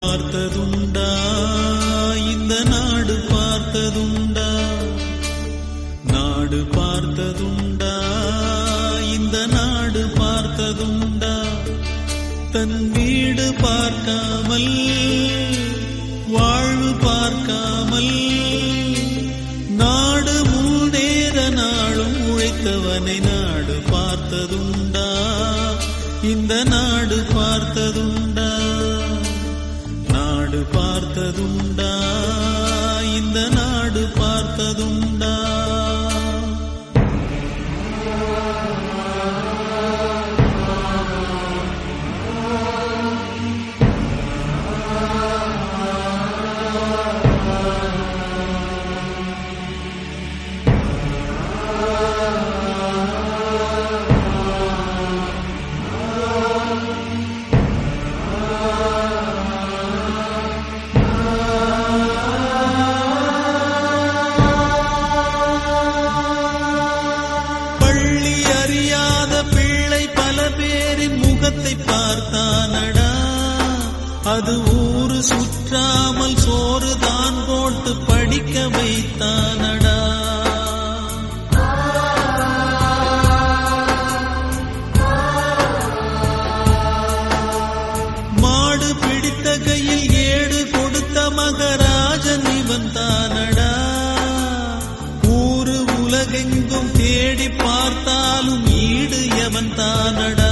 பார்த்ததுண்டா இந்த நாடு பார்த்ததுண்டா, நாடு பார்த்ததுண்டா இந்த நாடு பார்த்ததுண்டா, தன் வீடு பார்க்காமல் வாழ்வு பார்க்காமல் நாடு முன்னேற நாளும் உழைத்தவனை நாடு பார்த்ததுண்டா, இந்த நாடு பார்த்ததுண்டா, நாடு பார்த்ததுண்டா இந்த நாடு பார்த்ததுண்டா. முகத்தை பார்த்தானடா, அது ஊரு சுற்றாமல் சோறு தான் போட்டு படிக்க வைத்தானடா. மாடு பிடித்த கையில் ஏடு கொடுத்த மகராஜன் இவன் தானடா. ஊரு உலகெங்கும் தேடி பார்த்தாலும் ஈடு எவன் தானடா.